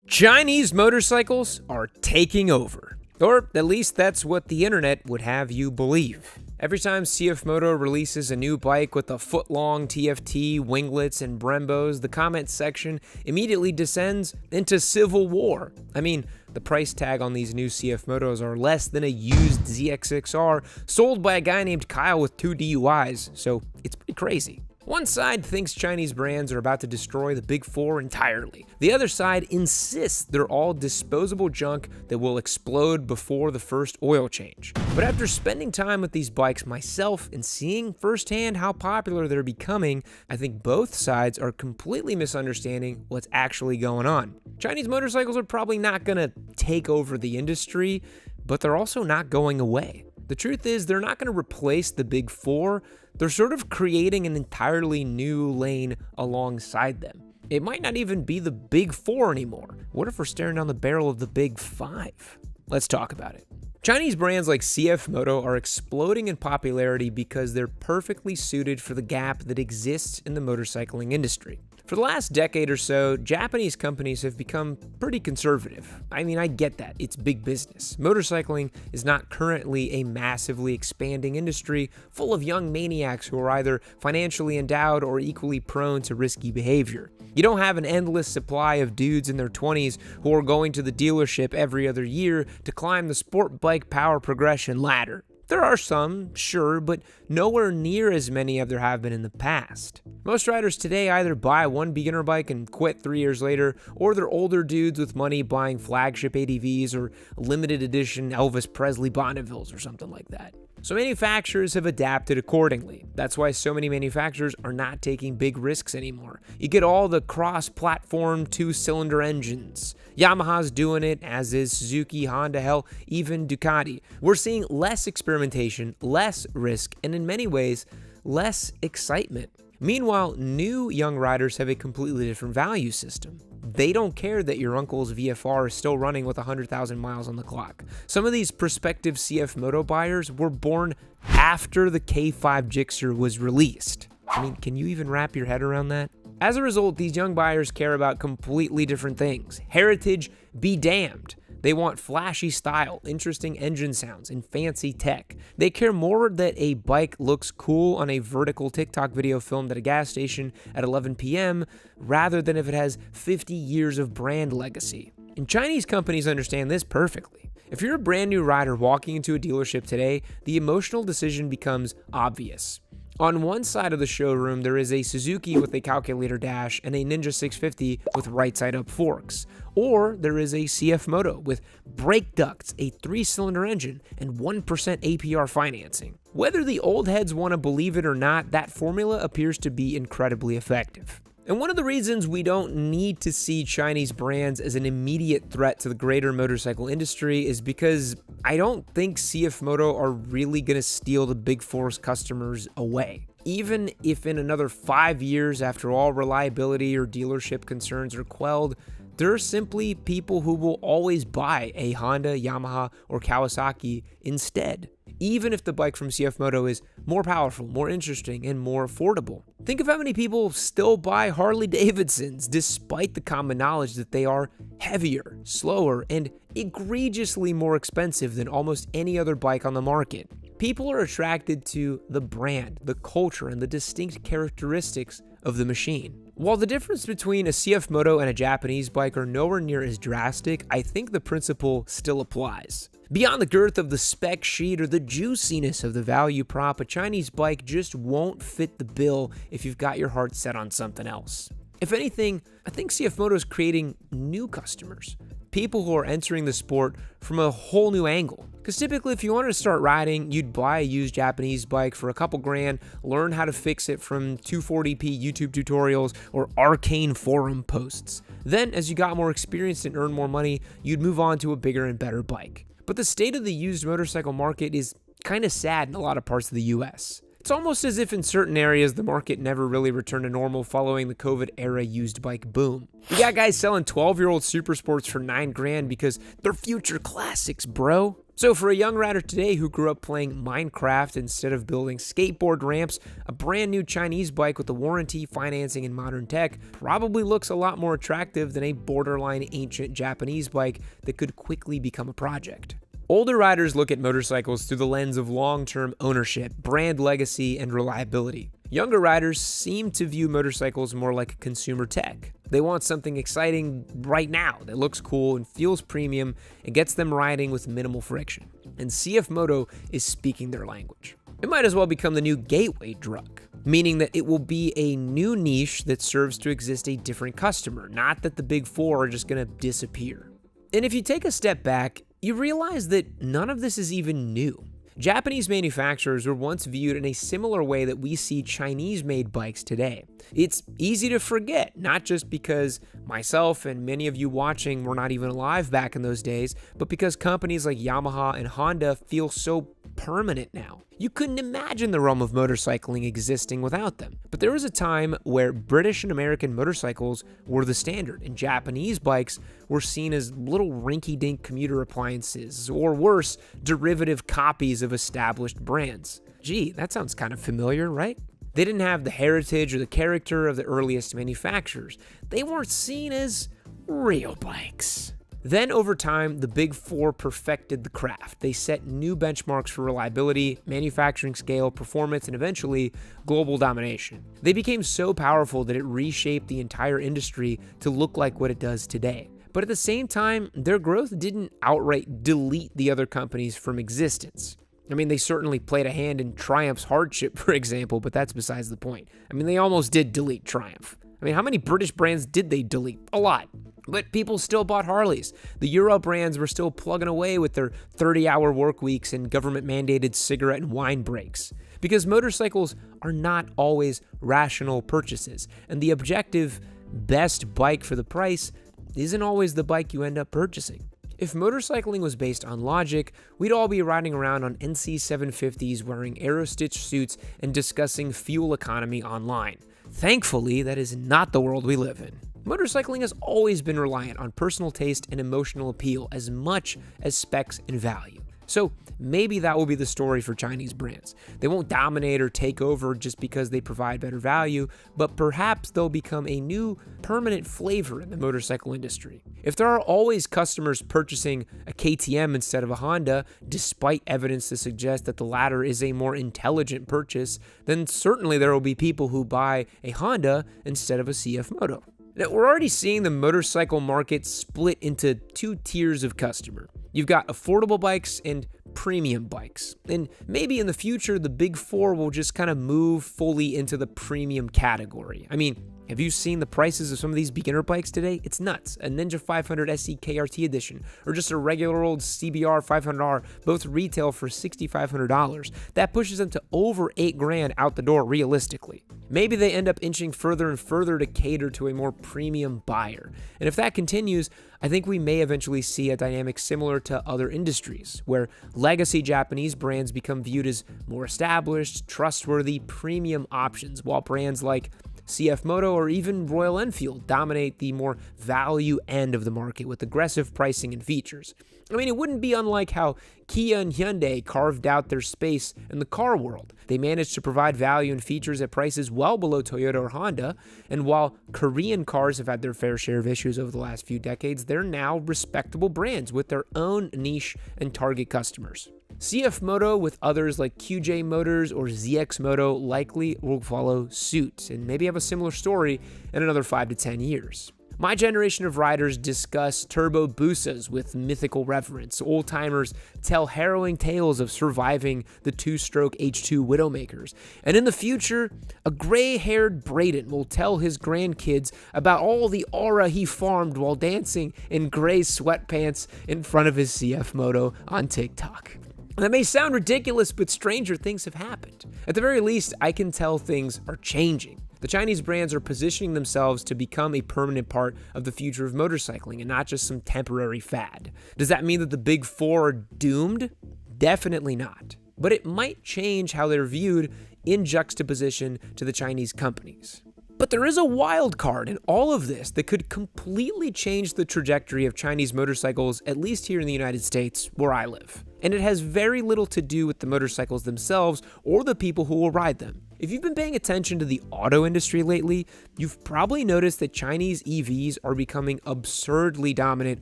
Chinese motorcycles are taking over. Or at least that's what the internet would have you believe. Every time CF Moto releases a new bike with a foot-long TFT, winglets, and Brembos, the comment section immediately descends into civil war. I mean, the price tag on these new CF Motos are less than a used ZX6R sold by a guy named Kyle with 2 DUIs, so it's pretty crazy. One side thinks Chinese brands are about to destroy the Big Four entirely. The other side insists they're all disposable junk that will explode before the first oil change. But after spending time with these bikes myself and seeing firsthand how popular they're becoming, I think both sides are completely misunderstanding what's actually going on. Chinese motorcycles are probably not gonna take over the industry, but they're also not going away. The truth is, they're not going to replace the Big Four. They're sort of creating an entirely new lane alongside them. It might not even be the Big Four anymore. What if we're staring down the barrel of the Big Five? Let's talk about it. Chinese brands like CF Moto are exploding in popularity because they're perfectly suited for the gap that exists in the motorcycling industry. For the last decade or so, Japanese companies have become pretty conservative. I mean, I get that. It's big business. Motorcycling is not currently a massively expanding industry full of young maniacs who are either financially endowed or equally prone to risky behavior. You don't have an endless supply of dudes in their 20s who are going to the dealership every other year to climb the sport bike power progression ladder. There are some, sure, but nowhere near as many as there have been in the past. Most riders today either buy one beginner bike and quit 3 years later, or they're older dudes with money buying flagship ADVs or limited edition Elvis Presley Bonnevilles or something like that. So manufacturers have adapted accordingly. That's why so many manufacturers are not taking big risks anymore. You get all the cross-platform 2-cylinder engines. Yamaha's doing it, as is Suzuki, Honda, hell, even Ducati. We're seeing less experimentation, less risk, and in many ways, less excitement. Meanwhile, new young riders have a completely different value system. They don't care that your uncle's VFR is still running with 100,000 miles on the clock. Some of these prospective CF Moto buyers were born after the K5 Gixxer was released. I mean, can you even wrap your head around that? As a result, these young buyers care about completely different things. Heritage be damned. They want flashy style, interesting engine sounds, and fancy tech. They care more that a bike looks cool on a vertical TikTok video filmed at a gas station at 11 p.m. rather than if it has 50 years of brand legacy. And Chinese companies understand this perfectly. If you're a brand new rider walking into a dealership today, the emotional decision becomes obvious. On one side of the showroom, there is a Suzuki with a calculator dash and a Ninja 650 with right-side-up forks. Or there is a CF Moto with brake ducts, a 3-cylinder engine, and 1% APR financing. Whether the old heads want to believe it or not, that formula appears to be incredibly effective. And one of the reasons we don't need to see Chinese brands as an immediate threat to the greater motorcycle industry is because I don't think CF Moto are really going to steal the Big Four's customers away. Even if in another 5 years, after all reliability or dealership concerns are quelled, there are simply people who will always buy a Honda, Yamaha, or Kawasaki instead, even if the bike from CF Moto is more powerful, more interesting, and more affordable. Think of how many people still buy Harley Davidsons despite the common knowledge that they are heavier, slower, and egregiously more expensive than almost any other bike on the market. People are attracted to the brand, the culture, and the distinct characteristics of the machine. While the difference between a CF Moto and a Japanese bike are nowhere near as drastic, I think the principle still applies. Beyond the girth of the spec sheet or the juiciness of the value prop, a Chinese bike just won't fit the bill if you've got your heart set on something else. If anything, I think CF Moto is creating new customers, people who are entering the sport from a whole new angle. Because typically, if you wanted to start riding, you'd buy a used Japanese bike for a couple grand, learn how to fix it from 240p YouTube tutorials or arcane forum posts. Then, as you got more experience and earned more money, you'd move on to a bigger and better bike. But the state of the used motorcycle market is kind of sad in a lot of parts of the US. It's almost as if in certain areas the market never really returned to normal following the COVID era used bike boom. You got guys selling 12-year-old super sports for 9 grand because they're future classics, bro. So for a young rider today who grew up playing Minecraft instead of building skateboard ramps, a brand new Chinese bike with a warranty, financing, and modern tech probably looks a lot more attractive than a borderline ancient Japanese bike that could quickly become a project. Older riders look at motorcycles through the lens of long-term ownership, brand legacy, and reliability. Younger riders seem to view motorcycles more like consumer tech. They want something exciting right now that looks cool and feels premium and gets them riding with minimal friction. And CF Moto is speaking their language. It might as well become the new gateway drug, meaning that it will be a new niche that serves to exist a different customer, not that the big four are just going to disappear. And if you take a step back, you realize that none of this is even new. Japanese manufacturers were once viewed in a similar way that we see Chinese-made bikes today. It's easy to forget, not just because myself and many of you watching were not even alive back in those days, but because companies like Yamaha and Honda feel so permanent now. You couldn't imagine the realm of motorcycling existing without them. But there was a time where British and American motorcycles were the standard, and Japanese bikes were seen as little rinky-dink commuter appliances, or worse, derivative copies of established brands. Gee, that sounds kind of familiar, right? They didn't have the heritage or the character of the earliest manufacturers. They weren't seen as real bikes. Then over time, the big four perfected the craft. They set new benchmarks for reliability, manufacturing scale, performance, and eventually global domination. They became so powerful that it reshaped the entire industry to look like what it does today. But at the same time, their growth didn't outright delete the other companies from existence. I mean, they certainly played a hand in Triumph's hardship, for example, but that's besides the point. I mean, they almost did delete Triumph. I mean, how many British brands did they delete? A lot. But people still bought Harleys. The Euro brands were still plugging away with their 30-hour work weeks and government-mandated cigarette and wine breaks. Because motorcycles are not always rational purchases, and the objective best bike for the price isn't always the bike you end up purchasing. If motorcycling was based on logic, we'd all be riding around on NC750s wearing Aerostitch suits and discussing fuel economy online. Thankfully, that is not the world we live in. Motorcycling has always been reliant on personal taste and emotional appeal as much as specs and value. So maybe that will be the story for Chinese brands. They won't dominate or take over just because they provide better value, but perhaps they'll become a new permanent flavor in the motorcycle industry. If there are always customers purchasing a KTM instead of a Honda, despite evidence to suggest that the latter is a more intelligent purchase, then certainly there will be people who buy a Honda instead of a CF Moto. Now, we're already seeing the motorcycle market split into two tiers of customer. You've got affordable bikes and premium bikes. And maybe in the future, the big four will just kind of move fully into the premium category. I mean, have you seen the prices of some of these beginner bikes today? It's nuts. A Ninja 500 SE KRT edition, or just a regular old CBR 500R, both retail for $6,500. That pushes them to over $8,000 out the door realistically. Maybe they end up inching further and further to cater to a more premium buyer. And if that continues, I think we may eventually see a dynamic similar to other industries, where legacy Japanese brands become viewed as more established, trustworthy, premium options, while brands like CF Moto or even Royal Enfield dominate the more value end of the market with aggressive pricing and features. I mean, it wouldn't be unlike how Kia and Hyundai carved out their space in the car world. They managed to provide value and features at prices well below Toyota or Honda, and while Korean cars have had their fair share of issues over the last few decades, they're now respectable brands with their own niche and target customers. CF Moto with others like QJ Motors or ZX Moto likely will follow suit and maybe have a similar story in another 5 to 10 years. My generation of riders discuss turbo Busas with mythical reverence. Old-timers tell harrowing tales of surviving the two-stroke H2 Widowmakers. And in the future, a gray-haired Braden will tell his grandkids about all the aura he farmed while dancing in gray sweatpants in front of his CF Moto on TikTok. That may sound ridiculous, but stranger things have happened. At the very least, I can tell things are changing. The Chinese brands are positioning themselves to become a permanent part of the future of motorcycling and not just some temporary fad. Does that mean that the big four are doomed? Definitely not. But it might change how they're viewed in juxtaposition to the Chinese companies. But there is a wild card in all of this that could completely change the trajectory of Chinese motorcycles, at least here in the United States, where I live. And it has very little to do with the motorcycles themselves or the people who will ride them. If you've been paying attention to the auto industry lately, you've probably noticed that Chinese EVs are becoming absurdly dominant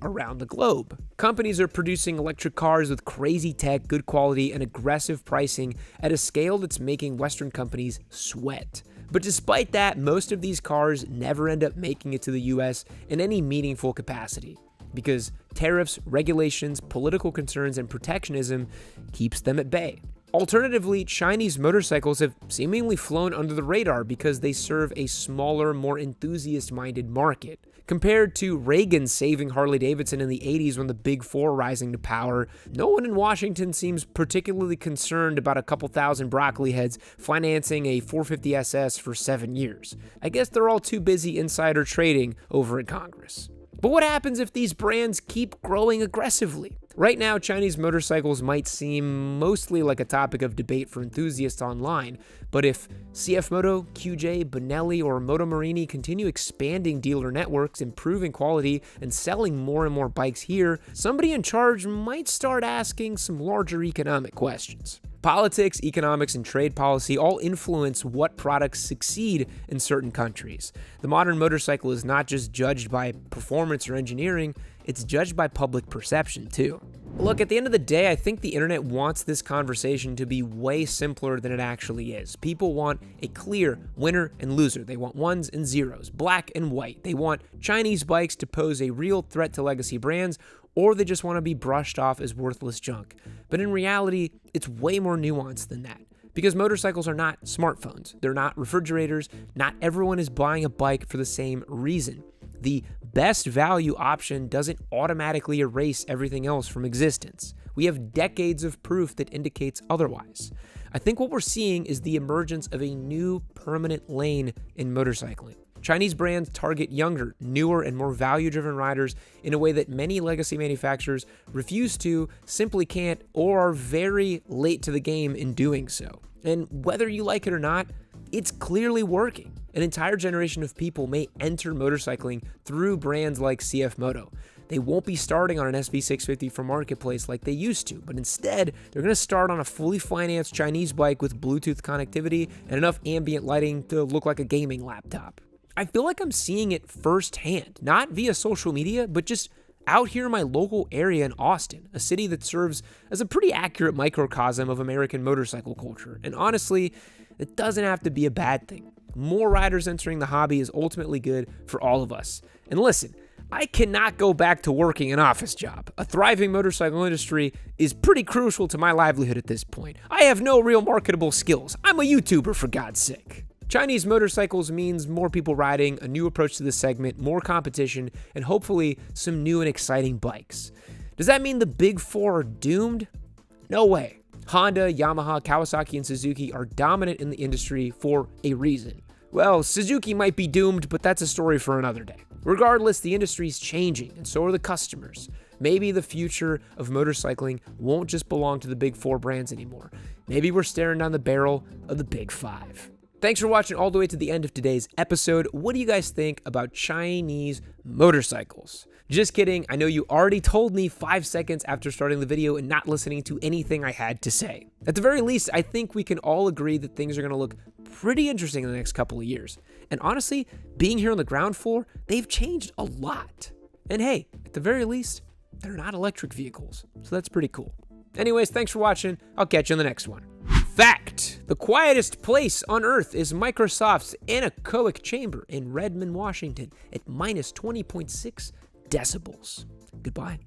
around the globe. Companies are producing electric cars with crazy tech, good quality, and aggressive pricing at a scale that's making Western companies sweat. But despite that, most of these cars never end up making it to the US in any meaningful capacity, because tariffs, regulations, political concerns, and protectionism keeps them at bay. Alternatively, Chinese motorcycles have seemingly flown under the radar because they serve a smaller, more enthusiast-minded market. Compared to Reagan saving Harley-Davidson in the 80s when the Big Four rising to power, no one in Washington seems particularly concerned about a couple thousand broccoli heads financing a 450 SS for 7 years. I guess they're all too busy insider trading over at Congress. But what happens if these brands keep growing aggressively? Right now, Chinese motorcycles might seem mostly like a topic of debate for enthusiasts online, but if CFMoto, QJ, Benelli, or Moto Morini continue expanding dealer networks, improving quality, and selling more and more bikes here, somebody in charge might start asking some larger economic questions. Politics, economics, and trade policy all influence what products succeed in certain countries. The modern motorcycle is not just judged by performance or engineering, it's judged by public perception too. Look, at the end of the day, I think the internet wants this conversation to be way simpler than it actually is. People want a clear winner and loser. They want ones and zeros, black and white. They want Chinese bikes to pose a real threat to legacy brands, or they just want to be brushed off as worthless junk. But in reality, it's way more nuanced than that. Because motorcycles are not smartphones. They're not refrigerators. Not everyone is buying a bike for the same reason. The best value option doesn't automatically erase everything else from existence. We have decades of proof that indicates otherwise. I think what we're seeing is the emergence of a new permanent lane in motorcycling. Chinese brands target younger, newer, and more value-driven riders in a way that many legacy manufacturers refuse to, simply can't, or are very late to the game in doing so. And whether you like it or not, it's clearly working. An entire generation of people may enter motorcycling through brands like CFMoto. They won't be starting on an SV650 from Marketplace like they used to, but instead, they're going to start on a fully financed Chinese bike with Bluetooth connectivity and enough ambient lighting to look like a gaming laptop. I feel like I'm seeing it firsthand, not via social media, but just out here in my local area in Austin, a city that serves as a pretty accurate microcosm of American motorcycle culture. And honestly, it doesn't have to be a bad thing. More riders entering the hobby is ultimately good for all of us. And listen, I cannot go back to working an office job. A thriving motorcycle industry is pretty crucial to my livelihood at this point. I have no real marketable skills. I'm a YouTuber, for God's sake. Chinese motorcycles means more people riding, a new approach to the segment, more competition, and hopefully some new and exciting bikes. Does that mean the Big Four are doomed? No way. Honda, Yamaha, Kawasaki, and Suzuki are dominant in the industry for a reason. Well, Suzuki might be doomed, but that's a story for another day. Regardless, the industry's changing, and so are the customers. Maybe the future of motorcycling won't just belong to the Big Four brands anymore. Maybe we're staring down the barrel of the Big Five. Thanks for watching all the way to the end of today's episode. What do you guys think about Chinese motorcycles? Just kidding. I know you already told me 5 seconds after starting the video and not listening to anything I had to say. At the very least, I think we can all agree that things are going to look pretty interesting in the next couple of years. And honestly, being here on the ground floor, they've changed a lot. And hey, at the very least, they're not electric vehicles. So that's pretty cool. Anyways, thanks for watching. I'll catch you in the next one. Fact: the quietest place on Earth is Microsoft's anechoic chamber in Redmond, Washington at minus 20.6 decibels. Goodbye.